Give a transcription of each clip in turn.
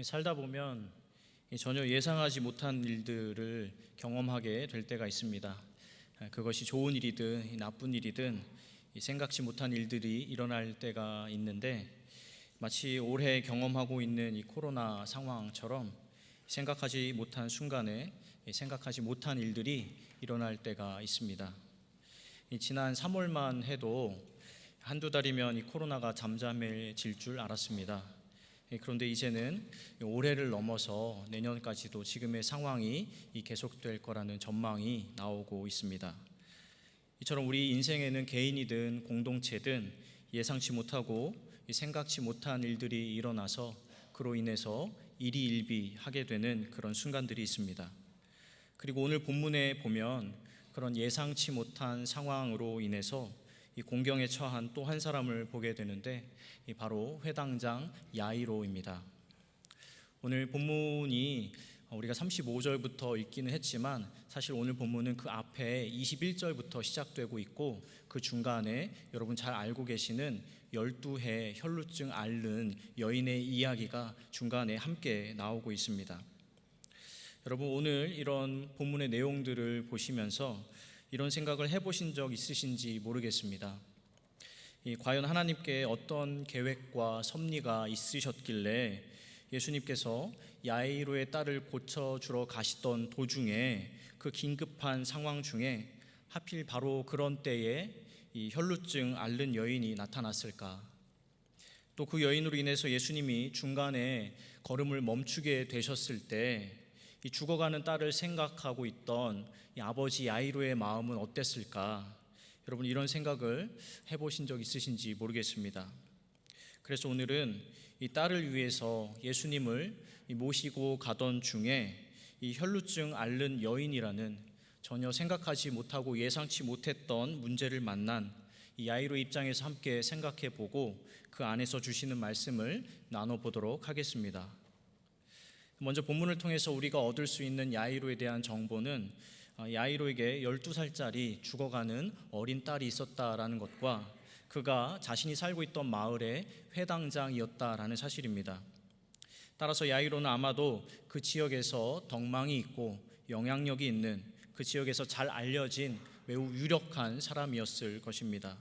살다 보면 전혀 예상하지 못한 일들을 경험하게 될 때가 있습니다. 그것이 좋은 일이든 나쁜 일이든 생각지 못한 일들이 일어날 때가 있는데, 마치 올해 경험하고 있는 이 코로나 상황처럼 생각하지 못한 순간에 생각하지 못한 일들이 일어날 때가 있습니다. 지난 3월만 해도 한두 달이면 이 코로나가 잠잠해질 줄 알았습니다. 그런데 이제는 올해를 넘어서 내년까지도 지금의 상황이 계속될 거라는 전망이 나오고 있습니다. 이처럼 우리 인생에는 개인이든 공동체든 예상치 못하고 생각지 못한 일들이 일어나서 그로 인해서 일희일비하게 되는 그런 순간들이 있습니다. 그리고 오늘 본문에 보면 그런 예상치 못한 상황으로 인해서 이 공경에 처한 또 한 사람을 보게 되는데, 바로 회당장 야이로입니다. 오늘 본문이 우리가 35절부터 읽기는 했지만 사실 오늘 본문은 그 앞에 21절부터 시작되고 있고, 그 중간에 여러분 잘 알고 계시는 12해 혈루증 앓는 여인의 이야기가 중간에 함께 나오고 있습니다. 여러분, 오늘 이런 본문의 내용들을 보시면서 이런 생각을 해보신 적 있으신지 모르겠습니다. 과연 하나님께 어떤 계획과 섭리가 있으셨길래 예수님께서 야이로의 딸을 고쳐주러 가시던 도중에, 그 긴급한 상황 중에 하필 바로 그런 때에 이 혈루증 앓는 여인이 나타났을까? 또 그 여인으로 인해서 예수님이 중간에 걸음을 멈추게 되셨을 때 이 죽어가는 딸을 생각하고 있던 이 아버지 야이로의 마음은 어땠을까? 여러분, 이런 생각을 해보신 적 있으신지 모르겠습니다. 그래서 오늘은 이 딸을 위해서 예수님을 모시고 가던 중에 이 혈루증 앓는 여인이라는 전혀 생각하지 못하고 예상치 못했던 문제를 만난 이 야이로 입장에서 함께 생각해 보고 그 안에서 주시는 말씀을 나눠보도록 하겠습니다. 먼저 본문을 통해서 우리가 얻을 수 있는 야이로에 대한 정보는 야이로에게 12살짜리 죽어가는 어린 딸이 있었다라는 것과 그가 자신이 살고 있던 마을의 회당장이었다라는 사실입니다. 따라서 야이로는 아마도 그 지역에서 덕망이 있고 영향력이 있는, 그 지역에서 잘 알려진 매우 유력한 사람이었을 것입니다.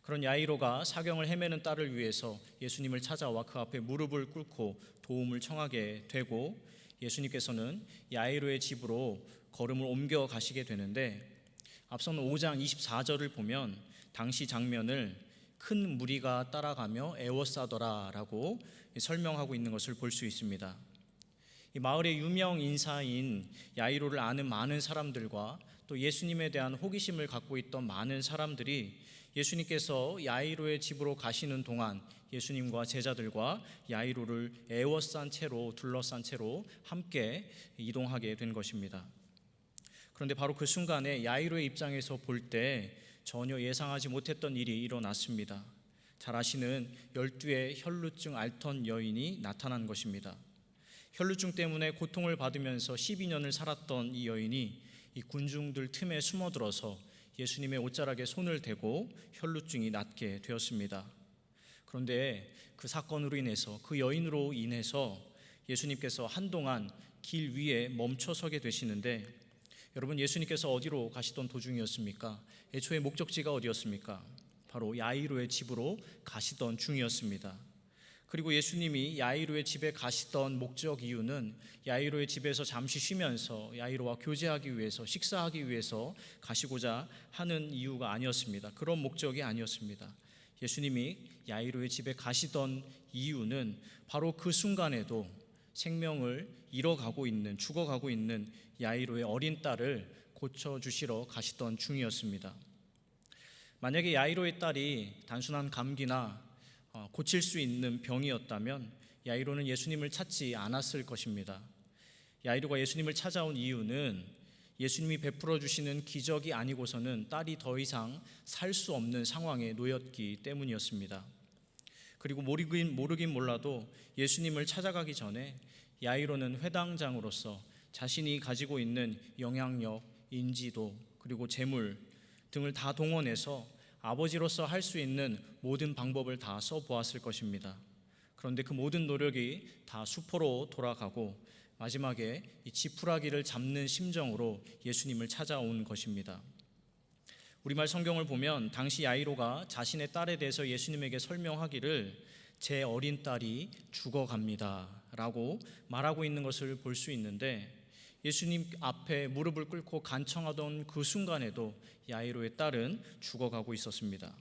그런 야이로가 사경을 헤매는 딸을 위해서 예수님을 찾아와 그 앞에 무릎을 꿇고 도움을 청하게 되고, 예수님께서는 야이로의 집으로 걸음을 옮겨 가시게 되는데, 앞서는 5장 24절을 보면 당시 장면을 큰 무리가 따라가며 애워싸더라 라고 설명하고 있는 것을 볼 수 있습니다. 이 마을의 유명 인사인 야이로를 아는 많은 사람들과 또 예수님에 대한 호기심을 갖고 있던 많은 사람들이 예수님께서 야이로의 집으로 가시는 동안 예수님과 제자들과 야이로를 둘러싼 채로 함께 이동하게 된 것입니다. 그런데 바로 그 순간에 야이로의 입장에서 볼 때 전혀 예상하지 못했던 일이 일어났습니다. 잘 아시는 12의 혈루증 앓던 여인이 나타난 것입니다. 혈루증 때문에 고통을 받으면서 12년을 살았던 이 여인이 이 군중들 틈에 숨어들어서 예수님의 옷자락에 손을 대고 혈루증이 낫게 되었습니다. 그런데 그 사건으로 인해서, 그 여인으로 인해서 예수님께서 한동안 길 위에 멈춰서게 되시는데, 여러분, 예수님께서 어디로 가시던 도중이었습니까? 애초에 목적지가 어디였습니까? 바로 야이로의 집으로 가시던 중이었습니다. 그리고 예수님이 야이로의 집에 가시던 목적 이유는 야이로의 집에서 잠시 쉬면서 야이로와 교제하기 위해서, 식사하기 위해서 가시고자 하는 이유가 아니었습니다. 그런 목적이 아니었습니다. 예수님이 야이로의 집에 가시던 이유는 바로 그 순간에도 생명을 죽어가고 있는 야이로의 어린 딸을 고쳐주시러 가시던 중이었습니다. 만약에 야이로의 딸이 단순한 감기나 고칠 수 있는 병이었다면 야이로는 예수님을 찾지 않았을 것입니다. 야이로가 예수님을 찾아온 이유는 예수님이 베풀어 주시는 기적이 아니고서는 딸이 더 이상 살 수 없는 상황에 놓였기 때문이었습니다. 그리고 모르긴 몰라도 예수님을 찾아가기 전에 야이로는 회당장으로서 자신이 가지고 있는 영향력, 인지도, 그리고 재물 등을 다 동원해서 아버지로서 할 수 있는 모든 방법을 다 써보았을 것입니다. 그런데 그 모든 노력이 다 수포로 돌아가고 마지막에 이 지푸라기를 잡는 심정으로 예수님을 찾아온 것입니다. 우리말 성경을 보면 당시 야이로가 자신의 딸에 대해서 예수님에게 설명하기를 제 어린 딸이 죽어갑니다 라고 말하고 있는 것을 볼 수 있는데, 예수님 앞에 무릎을 꿇고 간청하던 그 순간에도 야이로의 딸은 죽어가고 있었습니다.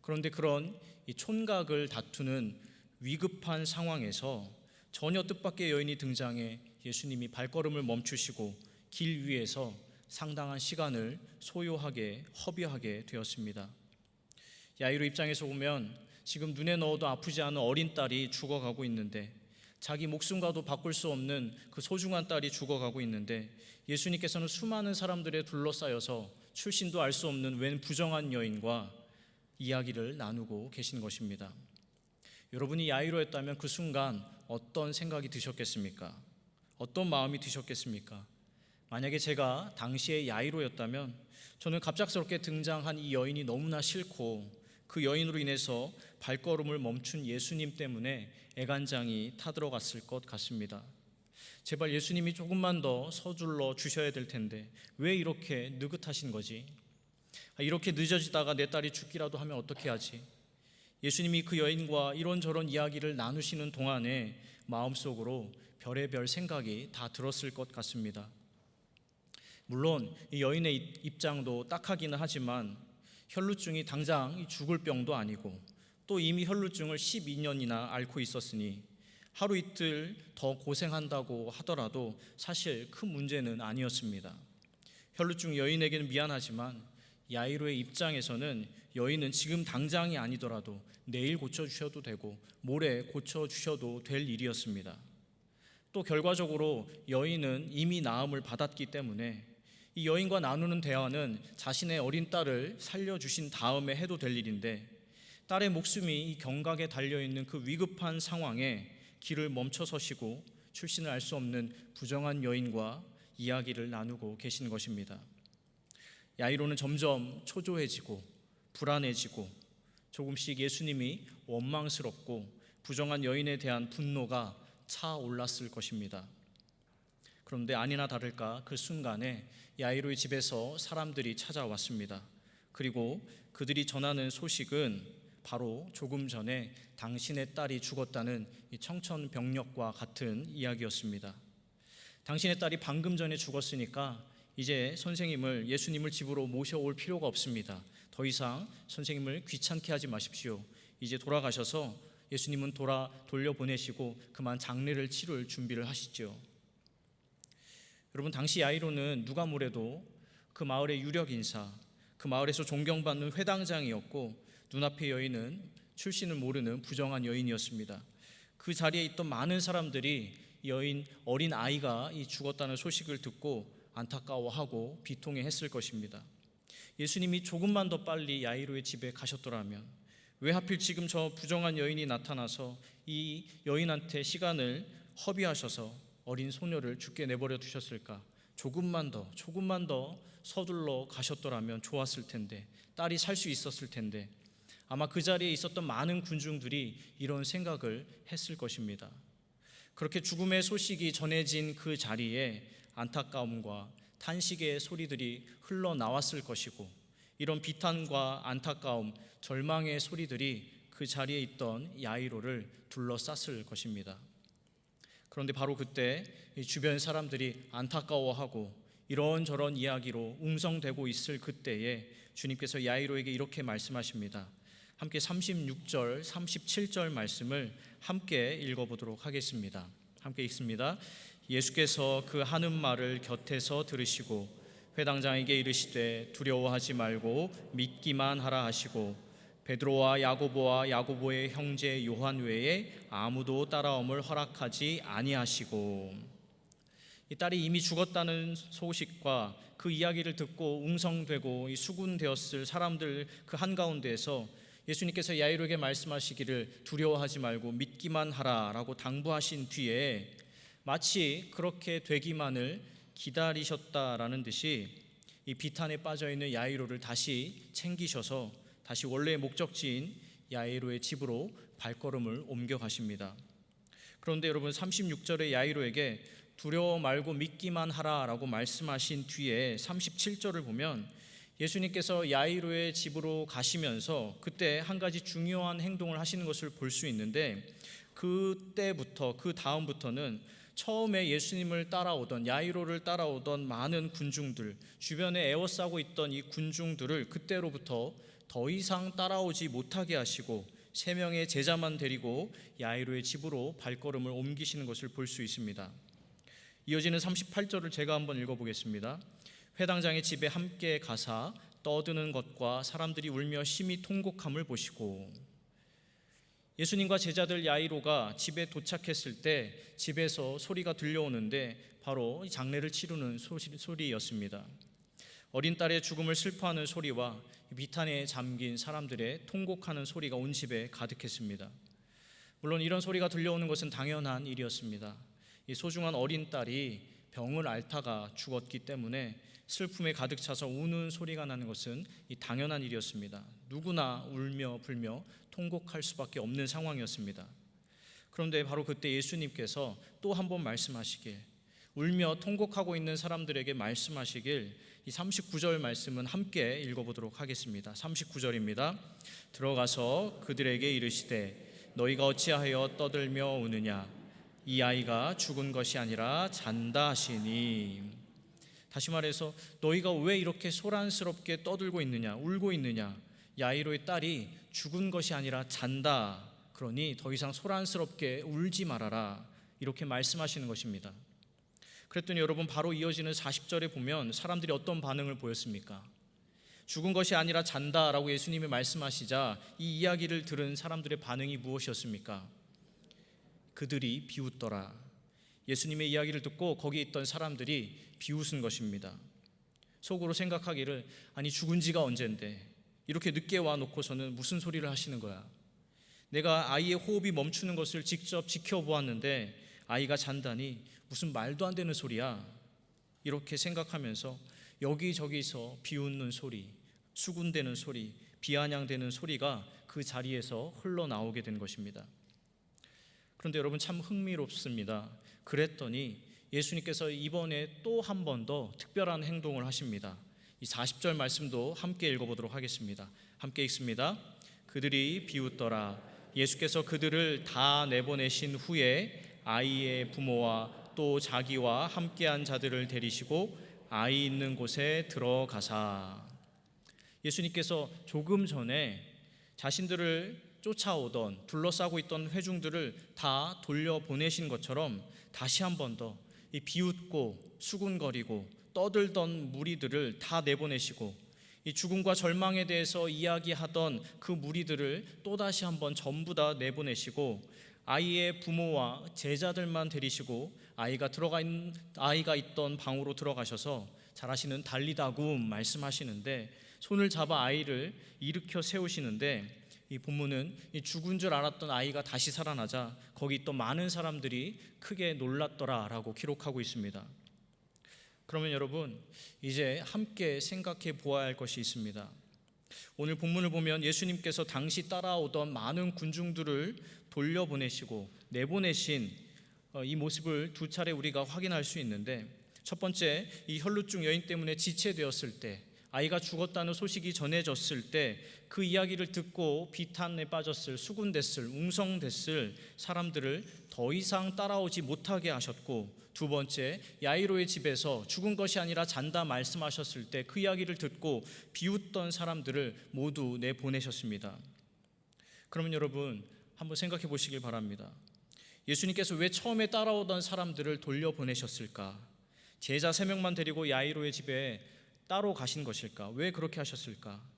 그런데 그런 이 촌각을 다투는 위급한 상황에서 전혀 뜻밖의 여인이 등장해 예수님이 발걸음을 멈추시고 길 위에서 상당한 시간을 소요하게 허비하게 되었습니다. 야이로 입장에서 보면 지금 눈에 넣어도 아프지 않은 어린 딸이 죽어가고 있는데, 자기 목숨과도 바꿀 수 없는 그 소중한 딸이 죽어가고 있는데, 예수님께서는 수많은 사람들에 둘러싸여서 출신도 알 수 없는 웬 부정한 여인과 이야기를 나누고 계신 것입니다. 여러분이 야이로였다면 그 순간 어떤 생각이 드셨겠습니까? 어떤 마음이 드셨겠습니까? 만약에 제가 당시에 야이로였다면 저는 갑작스럽게 등장한 이 여인이 너무나 싫고 그 여인으로 인해서 발걸음을 멈춘 예수님 때문에 애간장이 타들어갔을 것 같습니다. 제발 예수님이 조금만 더 서둘러 주셔야 될 텐데 왜 이렇게 느긋하신 거지? 이렇게 늦어지다가 내 딸이 죽기라도 하면 어떻게 하지? 예수님이 그 여인과 이런저런 이야기를 나누시는 동안에 마음속으로 별의별 생각이 다 들었을 것 같습니다. 물론 이 여인의 입장도 딱하기는 하지만 혈루증이 당장 죽을 병도 아니고 또 이미 혈루증을 12년이나 앓고 있었으니 하루 이틀 더 고생한다고 하더라도 사실 큰 문제는 아니었습니다. 혈루증 여인에게는 미안하지만 야이로의 입장에서는 여인은 지금 당장이 아니더라도 내일 고쳐주셔도 되고 모레 고쳐주셔도 될 일이었습니다. 또 결과적으로 여인은 이미 나음을 받았기 때문에 이 여인과 나누는 대화는 자신의 어린 딸을 살려주신 다음에 해도 될 일인데, 딸의 목숨이 이 경각에 달려있는 그 위급한 상황에 길을 멈춰서시고 출신을 알 수 없는 부정한 여인과 이야기를 나누고 계신 것입니다. 야이로는 점점 초조해지고 불안해지고 조금씩 예수님이 원망스럽고 부정한 여인에 대한 분노가 차올랐을 것입니다. 그런데 아니나 다를까 그 순간에 야이로의 집에서 사람들이 찾아왔습니다. 그리고 그들이 전하는 소식은 바로 조금 전에 당신의 딸이 죽었다는 이 청천벽력과 같은 이야기였습니다. 당신의 딸이 방금 전에 죽었으니까 이제 예수님을 집으로 모셔올 필요가 없습니다. 더 이상 선생님을 귀찮게 하지 마십시오. 이제 돌아가셔서 예수님은 돌려보내시고 그만 장례를 치를 준비를 하시죠. 여러분, 당시 야이로는 누가 뭐래도 그 마을의 유력 인사, 그 마을에서 존경받는 회당장이었고 눈앞의 여인은 출신을 모르는 부정한 여인이었습니다. 그 자리에 있던 많은 사람들이 여인 어린 아이가 죽었다는 소식을 듣고 안타까워하고 비통해했을 것입니다. 예수님이 조금만 더 빨리 야이로의 집에 가셨더라면 왜 하필 지금 저 부정한 여인이 나타나서 이 여인한테 시간을 허비하셔서 어린 소녀를 죽게 내버려 두셨을까? 조금만 더 서둘러 가셨더라면 좋았을 텐데, 딸이 살 수 있었을 텐데, 아마 그 자리에 있었던 많은 군중들이 이런 생각을 했을 것입니다. 그렇게 죽음의 소식이 전해진 그 자리에 안타까움과 탄식의 소리들이 흘러나왔을 것이고, 이런 비탄과 안타까움, 절망의 소리들이 그 자리에 있던 야이로를 둘러쌌을 것입니다. 그런데 바로 그때 주변 사람들이 안타까워하고 이런저런 이야기로 웅성대고 있을 그때에 주님께서 야이로에게 이렇게 말씀하십니다. 함께 36절, 37절 말씀을 함께 읽어보도록 하겠습니다. 함께 읽습니다. 예수께서 그 하는 말을 곁에서 들으시고 회당장에게 이르시되 두려워하지 말고 믿기만 하라 하시고 베드로와 야고보의 형제 요한 외에 아무도 따라옴을 허락하지 아니하시고. 이 딸이 이미 죽었다는 소식과 그 이야기를 듣고 웅성되고 수군되었을 사람들 그 한가운데에서 예수님께서 야이로에게 말씀하시기를 두려워하지 말고 믿기만 하라라고 당부하신 뒤에 마치 그렇게 되기만을 기다리셨다라는 듯이 이 비탄에 빠져있는 야이로를 다시 챙기셔서 다시 원래의 목적지인 야이로의 집으로 발걸음을 옮겨가십니다. 그런데 여러분 36절의 야이로에게 두려워 말고 믿기만 하라라고 말씀하신 뒤에 37절을 보면 예수님께서 야이로의 집으로 가시면서 그때 한 가지 중요한 행동을 하시는 것을 볼 수 있는데, 그때부터 그 다음부터는 처음에 예수님을 따라오던, 야이로를 따라오던 많은 군중들, 주변에 에워싸고 있던 이 군중들을 그때로부터 더 이상 따라오지 못하게 하시고 3명의 제자만 데리고 야이로의 집으로 발걸음을 옮기시는 것을 볼 수 있습니다. 이어지는 38절을 제가 한번 읽어보겠습니다. 회당장의 집에 함께 가사 떠드는 것과 사람들이 울며 심히 통곡함을 보시고. 예수님과 제자들 야이로가 집에 도착했을 때 집에서 소리가 들려오는데 바로 장례를 치르는 소리였습니다. 어린 딸의 죽음을 슬퍼하는 소리와 비탄에 잠긴 사람들의 통곡하는 소리가 온 집에 가득했습니다. 물론 이런 소리가 들려오는 것은 당연한 일이었습니다. 이 소중한 어린 딸이 병을 앓다가 죽었기 때문에 슬픔에 가득 차서 우는 소리가 나는 것은 이 당연한 일이었습니다. 누구나 울며 불며 통곡할 수밖에 없는 상황이었습니다. 그런데 바로 그때 예수님께서 또 한 번 말씀하시길, 울며 통곡하고 있는 사람들에게 말씀하시길, 이 39절 말씀은 함께 읽어보도록 하겠습니다. 39절입니다. 들어가서 그들에게 이르시되 너희가 어찌하여 떠들며 우느냐, 이 아이가 죽은 것이 아니라 잔다 하시니. 다시 말해서 너희가 왜 이렇게 소란스럽게 떠들고 있느냐, 울고 있느냐, 야이로의 딸이 죽은 것이 아니라 잔다, 그러니 더 이상 소란스럽게 울지 말아라, 이렇게 말씀하시는 것입니다. 그랬더니 여러분, 바로 이어지는 40절에 보면 사람들이 어떤 반응을 보였습니까? 죽은 것이 아니라 잔다라고 예수님이 말씀하시자 이 이야기를 들은 사람들의 반응이 무엇이었습니까? 그들이 비웃더라. 예수님의 이야기를 듣고 거기 있던 사람들이 비웃은 것입니다. 속으로 생각하기를, 아니 죽은 지가 언젠데 이렇게 늦게 와놓고서는 무슨 소리를 하시는 거야. 내가 아이의 호흡이 멈추는 것을 직접 지켜보았는데 아이가 잔다니 무슨 말도 안 되는 소리야. 이렇게 생각하면서 여기저기서 비웃는 소리, 수군대는 소리, 비아냥대는 소리가 그 자리에서 흘러나오게 된 것입니다. 그런데 여러분, 참 흥미롭습니다. 그랬더니 예수님께서 이번에 또 한 번 더 특별한 행동을 하십니다. 이 40절 말씀도 함께 읽어보도록 하겠습니다. 함께 읽습니다. 그들이 비웃더라. 예수께서 그들을 다 내보내신 후에 아이의 부모와 또 자기와 함께한 자들을 데리시고 아이 있는 곳에 들어가사. 예수님께서 조금 전에 자신들을 쫓아오던, 둘러싸고 있던 회중들을 다 돌려보내신 것처럼 다시 한 번 더 이 비웃고 수군거리고 떠들던 무리들을 다 내보내시고, 이 죽음과 절망에 대해서 이야기하던 그 무리들을 또다시 한번 전부 다 내보내시고 아이의 부모와 제자들만 데리시고 아이가 있던 방으로 들어가셔서 잘하시는 달리다굼 말씀하시는데, 손을 잡아 아이를 일으켜 세우시는데, 이 본문은 이 죽은 줄 알았던 아이가 다시 살아나자 거기 있던 많은 사람들이 크게 놀랐더라라고 기록하고 있습니다. 그러면 여러분, 이제 함께 생각해 보아야 할 것이 있습니다. 오늘 본문을 보면 예수님께서 당시 따라오던 많은 군중들을 돌려보내시고 내보내신 이 모습을 두 차례 우리가 확인할 수 있는데, 첫 번째, 이 혈루증 여인 때문에 지체되었을 때, 아이가 죽었다는 소식이 전해졌을 때 그 이야기를 듣고 비탄에 빠졌을, 수군댔을, 웅성댔을 사람들을 더 이상 따라오지 못하게 하셨고, 두 번째, 야이로의 집에서 죽은 것이 아니라 잔다 말씀하셨을 때 그 이야기를 듣고 비웃던 사람들을 모두 내보내셨습니다. 그러면 여러분, 한번 생각해 보시길 바랍니다. 예수님께서 왜 처음에 따라오던 사람들을 돌려보내셨을까? 제자 3명만 데리고 야이로의 집에 따로 가신 것일까? 왜 그렇게 하셨을까?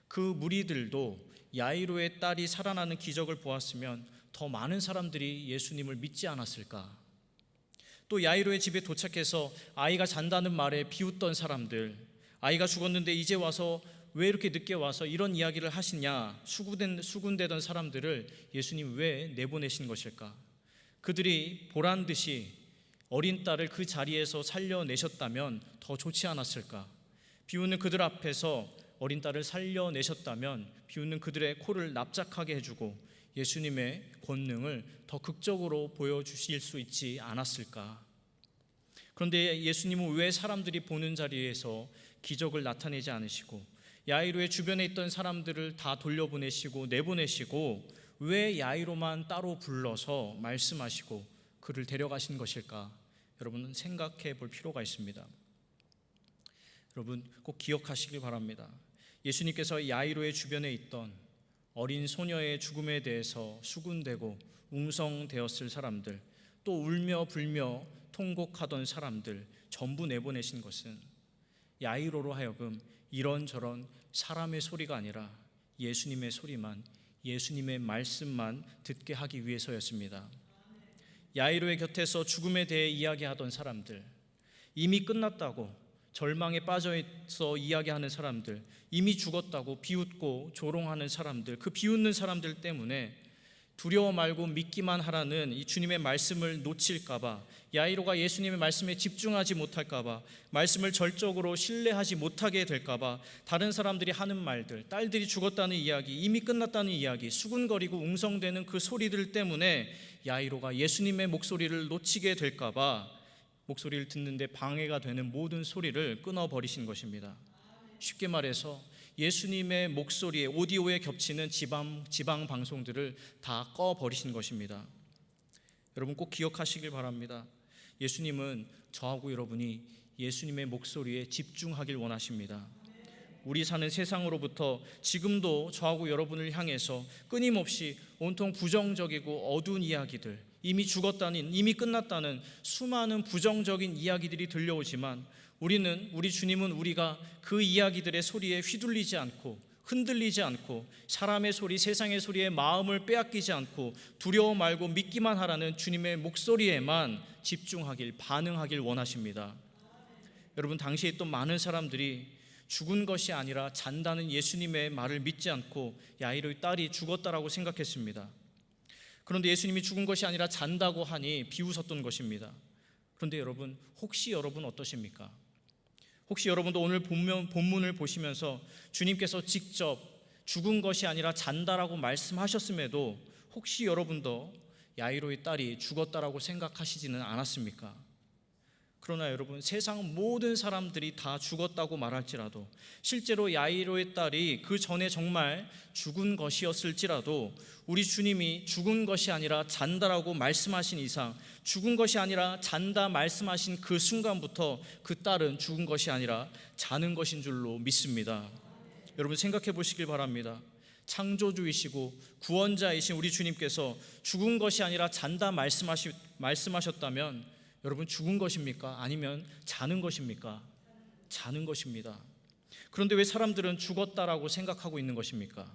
그 무리들도 야이로의 딸이 살아나는 기적을 보았으면 더 많은 사람들이 예수님을 믿지 않았을까? 또 야이로의 집에 도착해서 아이가 잔다는 말에 비웃던 사람들, 아이가 죽었는데 이제 와서 왜 이렇게 늦게 와서 이런 이야기를 하시냐 수군대던 사람들을 예수님 왜 내보내신 것일까? 그들이 보란 듯이 어린 딸을 그 자리에서 살려내셨다면 더 좋지 않았을까? 비웃는 그들 앞에서 어린 딸을 살려내셨다면 비웃는 그들의 코를 납작하게 해주고 예수님의 권능을 더 극적으로 보여주실 수 있지 않았을까? 그런데 예수님은 왜 사람들이 보는 자리에서 기적을 나타내지 않으시고 야이로의 주변에 있던 사람들을 다 돌려보내시고 내보내시고 왜 야이로만 따로 불러서 말씀하시고 그를 데려가신 것일까? 여러분은 생각해 볼 필요가 있습니다. 여러분 꼭 기억하시길 바랍니다. 예수님께서 야이로의 주변에 있던 어린 소녀의 죽음에 대해서 수군대고 웅성되었을 사람들, 또 울며 불며 통곡하던 사람들 전부 내보내신 것은 야이로로 하여금 이런저런 사람의 소리가 아니라 예수님의 소리만, 예수님의 말씀만 듣게 하기 위해서였습니다. 야이로의 곁에서 죽음에 대해 이야기하던 사람들, 이미 끝났다고 절망에 빠져있어 이야기하는 사람들, 이미 죽었다고 비웃고 조롱하는 사람들, 그 비웃는 사람들 때문에 두려워 말고 믿기만 하라는 이 주님의 말씀을 놓칠까봐, 야이로가 예수님의 말씀에 집중하지 못할까봐, 말씀을 절적으로 신뢰하지 못하게 될까봐 다른 사람들이 하는 말들, 딸들이 죽었다는 이야기, 이미 끝났다는 이야기, 수군거리고 웅성대는 그 소리들 때문에 야이로가 예수님의 목소리를 놓치게 될까봐 목소리를 듣는데 방해가 되는 모든 소리를 끊어버리신 것입니다. 쉽게 말해서 예수님의 목소리에, 오디오에 겹치는 지방 방송들을 다 꺼버리신 것입니다. 여러분 꼭 기억하시길 바랍니다. 예수님은 저하고 여러분이 예수님의 목소리에 집중하길 원하십니다. 우리 사는 세상으로부터 지금도 저하고 여러분을 향해서 끊임없이 온통 부정적이고 어두운 이야기들, 이미 죽었다는, 이미 끝났다는 수많은 부정적인 이야기들이 들려오지만 우리 주님은 우리가 그 이야기들의 소리에 휘둘리지 않고 흔들리지 않고 사람의 소리, 세상의 소리에 마음을 빼앗기지 않고 두려워 말고 믿기만 하라는 주님의 목소리에만 집중하길, 반응하길 원하십니다. 여러분 당시에 있던 많은 사람들이 죽은 것이 아니라 잔다는 예수님의 말을 믿지 않고 야이로의 딸이 죽었다라고 생각했습니다. 그런데 예수님이 죽은 것이 아니라 잔다고 하니 비웃었던 것입니다. 그런데 여러분 혹시 여러분 어떠십니까? 혹시 여러분도 오늘 본문을 보시면서 주님께서 직접 죽은 것이 아니라 잔다라고 말씀하셨음에도 혹시 여러분도 야이로의 딸이 죽었다라고 생각하시지는 않았습니까? 그러나 여러분 세상 모든 사람들이 다 죽었다고 말할지라도 실제로 야이로의 딸이 그 전에 정말 죽은 것이었을지라도 우리 주님이 죽은 것이 아니라 잔다라고 말씀하신 이상, 죽은 것이 아니라 잔다 말씀하신 그 순간부터 그 딸은 죽은 것이 아니라 자는 것인 줄로 믿습니다. 여러분 생각해 보시길 바랍니다. 창조주이시고 구원자이신 우리 주님께서 죽은 것이 아니라 잔다 말씀하셨다면 여러분 죽은 것입니까? 아니면 자는 것입니까? 자는 것입니다. 그런데 왜 사람들은 죽었다라고 생각하고 있는 것입니까?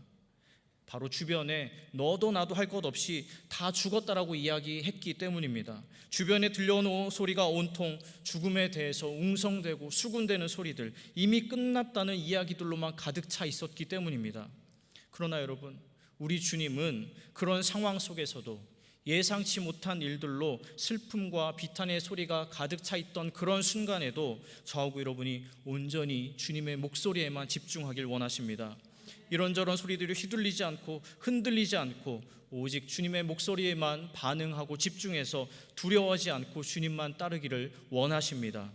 바로 주변에 너도 나도 할 것 없이 다 죽었다라고 이야기했기 때문입니다. 주변에 들려오는 소리가 온통 죽음에 대해서 웅성대고 수군대는 소리들, 이미 끝났다는 이야기들로만 가득 차 있었기 때문입니다. 그러나 여러분 우리 주님은 그런 상황 속에서도 예상치 못한 일들로 슬픔과 비탄의 소리가 가득 차 있던 그런 순간에도 저하고 여러분이 온전히 주님의 목소리에만 집중하길 원하십니다. 이런저런 소리들이 휘둘리지 않고 흔들리지 않고 오직 주님의 목소리에만 반응하고 집중해서 두려워하지 않고 주님만 따르기를 원하십니다.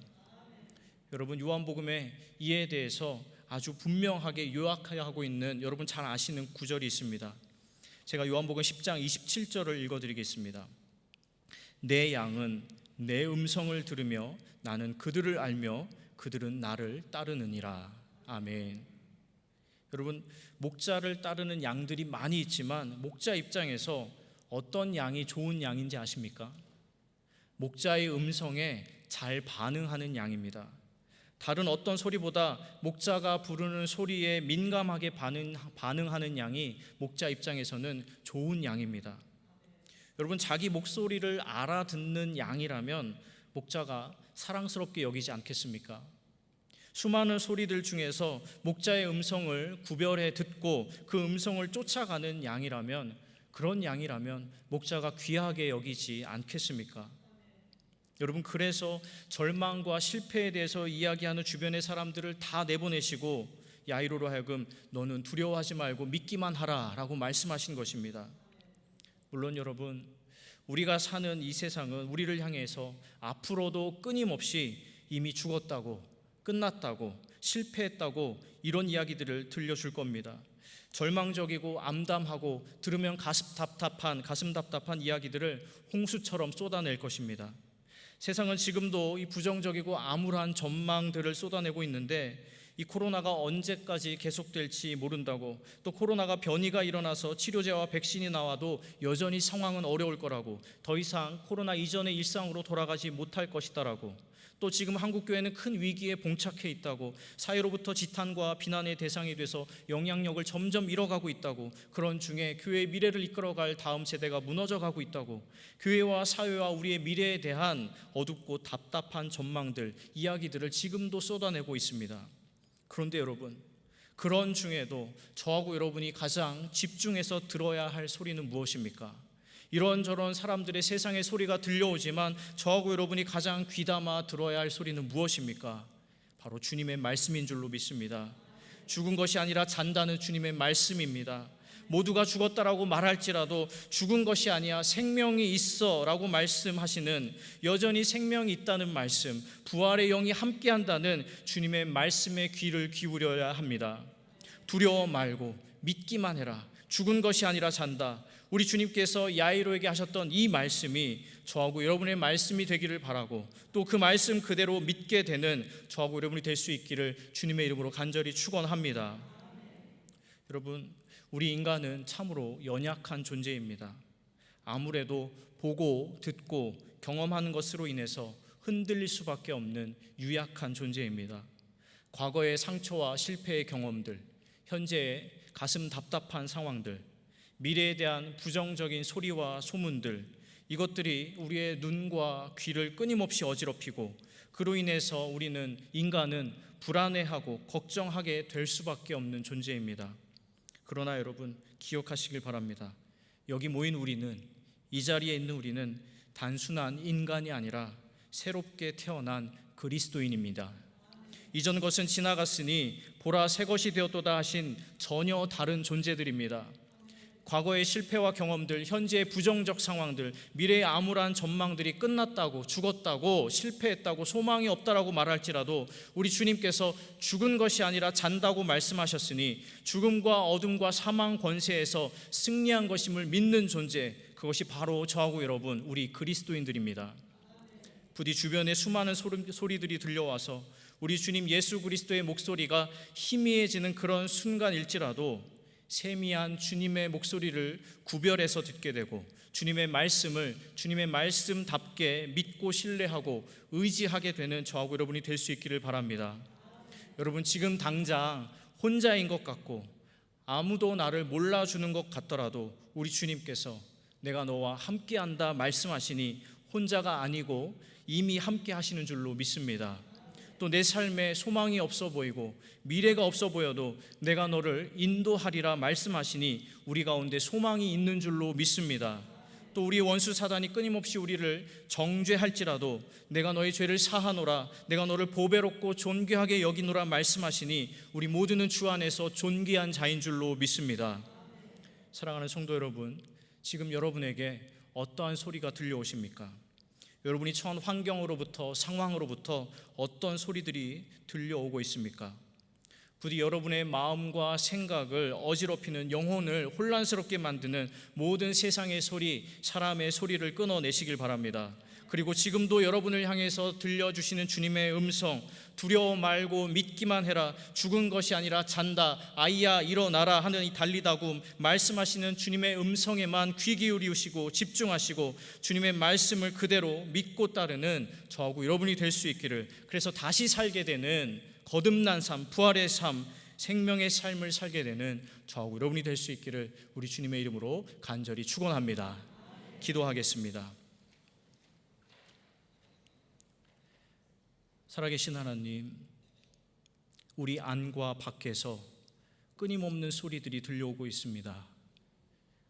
여러분 요한복음에 이에 대해서 아주 분명하게 요약하고 있는 여러분 잘 아시는 구절이 있습니다. 제가 요한복음 10장 27절을 읽어드리겠습니다. 내 양은 내 음성을 들으며 나는 그들을 알며 그들은 나를 따르느니라. 아멘. 여러분 목자를 따르는 양들이 많이 있지만 목자 입장에서 어떤 양이 좋은 양인지 아십니까? 목자의 음성에 잘 반응하는 양입니다. 다른 어떤 소리보다 목자가 부르는 소리에 민감하게 반응하는 양이 목자 입장에서는 좋은 양입니다. 여러분 자기 목소리를 알아듣는 양이라면 목자가 사랑스럽게 여기지 않겠습니까? 수많은 소리들 중에서 목자의 음성을 구별해 듣고 그 음성을 쫓아가는 양이라면, 그런 양이라면 목자가 귀하게 여기지 않겠습니까? 여러분 그래서 절망과 실패에 대해서 이야기하는 주변의 사람들을 다 내보내시고 야이로로 하여금 너는 두려워하지 말고 믿기만 하라 라고 말씀하신 것입니다. 물론 여러분, 우리가 사는 이 세상은 우리를 향해서 앞으로도 끊임없이 이미 죽었다고, 끝났다고, 실패했다고 이런 이야기들을 들려줄 겁니다. 절망적이고 암담하고 들으면 가슴 답답한 이야기들을 홍수처럼 쏟아낼 것입니다. 세상은 지금도 이 부정적이고 암울한 전망들을 쏟아내고 있는데, 이 코로나가 언제까지 계속될지 모른다고, 또 코로나가 변이가 일어나서 치료제와 백신이 나와도 여전히 상황은 어려울 거라고, 더 이상 코로나 이전의 일상으로 돌아가지 못할 것이다라고, 또 지금 한국교회는 큰 위기에 봉착해 있다고, 사회로부터 지탄과 비난의 대상이 돼서 영향력을 점점 잃어가고 있다고, 그런 중에 교회의 미래를 이끌어갈 다음 세대가 무너져가고 있다고, 교회와 사회와 우리의 미래에 대한 어둡고 답답한 전망들, 이야기들을 지금도 쏟아내고 있습니다. 그런데 여러분, 그런 중에도 저하고 여러분이 가장 집중해서 들어야 할 소리는 무엇입니까? 이런저런 사람들의 세상의 소리가 들려오지만 저하고 여러분이 가장 귀담아 들어야 할 소리는 무엇입니까? 바로 주님의 말씀인 줄로 믿습니다. 죽은 것이 아니라 잔다는 주님의 말씀입니다. 모두가 죽었다라고 말할지라도 죽은 것이 아니야 생명이 있어 라고 말씀하시는, 여전히 생명이 있다는 말씀, 부활의 영이 함께한다는 주님의 말씀에 귀를 기울여야 합니다. 두려워 말고 믿기만 해라. 죽은 것이 아니라 잔다. 우리 주님께서 야이로에게 하셨던 이 말씀이 저하고 여러분의 말씀이 되기를 바라고, 또 그 말씀 그대로 믿게 되는 저하고 여러분이 될 수 있기를 주님의 이름으로 간절히 축원합니다. 여러분, 우리 인간은 참으로 연약한 존재입니다. 아무래도 보고 듣고 경험하는 것으로 인해서 흔들릴 수밖에 없는 유약한 존재입니다. 과거의 상처와 실패의 경험들, 현재의 가슴 답답한 상황들, 미래에 대한 부정적인 소리와 소문들, 이것들이 우리의 눈과 귀를 끊임없이 어지럽히고, 그로 인해서 우리는, 인간은 불안해하고 걱정하게 될 수밖에 없는 존재입니다. 그러나 여러분, 기억하시길 바랍니다. 여기 모인 우리는, 이 자리에 있는 우리는 단순한 인간이 아니라 새롭게 태어난 그리스도인입니다. 이전 것은 지나갔으니 보라 새 것이 되었도다 하신 전혀 다른 존재들입니다. 과거의 실패와 경험들, 현재의 부정적 상황들, 미래의 암울한 전망들이 끝났다고, 죽었다고, 실패했다고, 소망이 없다라고 말할지라도 우리 주님께서 죽은 것이 아니라 잔다고 말씀하셨으니 죽음과 어둠과 사망 권세에서 승리한 것임을 믿는 존재, 그것이 바로 저하고 여러분, 우리 그리스도인들입니다. 부디 주변에 수많은 소리들이 들려와서 우리 주님 예수 그리스도의 목소리가 희미해지는 그런 순간일지라도 세미한 주님의 목소리를 구별해서 듣게 되고, 주님의 말씀을 주님의 말씀답게 믿고 신뢰하고 의지하게 되는 저하고 여러분이 될 수 있기를 바랍니다. 여러분, 지금 당장 혼자인 것 같고 아무도 나를 몰라주는 것 같더라도 우리 주님께서 내가 너와 함께한다 말씀하시니 혼자가 아니고 이미 함께 하시는 줄로 믿습니다. 또 내 삶에 소망이 없어 보이고 미래가 없어 보여도 내가 너를 인도하리라 말씀하시니 우리 가운데 소망이 있는 줄로 믿습니다. 또 우리 원수 사단이 끊임없이 우리를 정죄할지라도 내가 너의 죄를 사하노라, 내가 너를 보배롭고 존귀하게 여기노라 말씀하시니 우리 모두는 주 안에서 존귀한 자인 줄로 믿습니다. 사랑하는 성도 여러분, 지금 여러분에게 어떠한 소리가 들려오십니까? 여러분이 처한 환경으로부터, 상황으로부터 어떤 소리들이 들려오고 있습니까? 부디 여러분의 마음과 생각을 어지럽히는, 영혼을 혼란스럽게 만드는 모든 세상의 소리, 사람의 소리를 끊어내시길 바랍니다. 그리고 지금도 여러분을 향해서 들려주시는 주님의 음성, 두려워 말고 믿기만 해라, 죽은 것이 아니라 잔다, 아이야 일어나라 하는 이 달리다굼 말씀하시는 주님의 음성에만 귀 기울이시고 집중하시고 주님의 말씀을 그대로 믿고 따르는 저하고 여러분이 될 수 있기를, 그래서 다시 살게 되는 거듭난 삶, 부활의 삶, 생명의 삶을 살게 되는 저하고 여러분이 될 수 있기를 우리 주님의 이름으로 간절히 축원합니다. 기도하겠습니다. 살아계신 하나님, 우리 안과 밖에서 끊임없는 소리들이 들려오고 있습니다.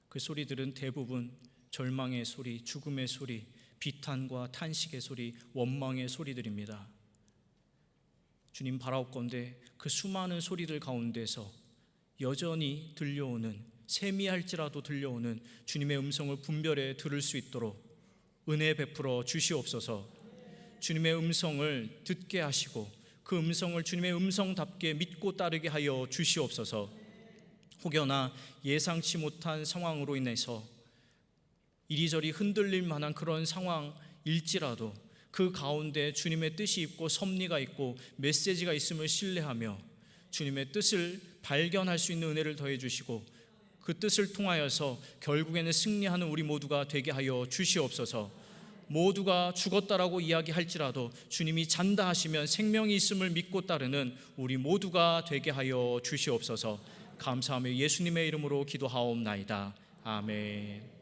그 소리들은 대부분 절망의 소리, 죽음의 소리, 비탄과 탄식의 소리, 원망의 소리들입니다. 주님, 바라옵건대 그 수많은 소리들 가운데서 여전히 들려오는 세미할지라도 들려오는 주님의 음성을 분별해 들을 수 있도록 은혜 베풀어 주시옵소서. 주님의 음성을 듣게 하시고 그 음성을 주님의 음성답게 믿고 따르게 하여 주시옵소서. 혹여나 예상치 못한 상황으로 인해서 이리저리 흔들릴 만한 그런 상황일지라도 그 가운데 주님의 뜻이 있고 섭리가 있고 메시지가 있음을 신뢰하며 주님의 뜻을 발견할 수 있는 은혜를 더해 주시고 그 뜻을 통하여서 결국에는 승리하는 우리 모두가 되게 하여 주시옵소서. 모두가 죽었다라고 이야기할지라도 주님이 잔다 하시면 생명이 있음을 믿고 따르는 우리 모두가 되게 하여 주시옵소서. 감사하며 예수님의 이름으로 기도하옵나이다. 아멘.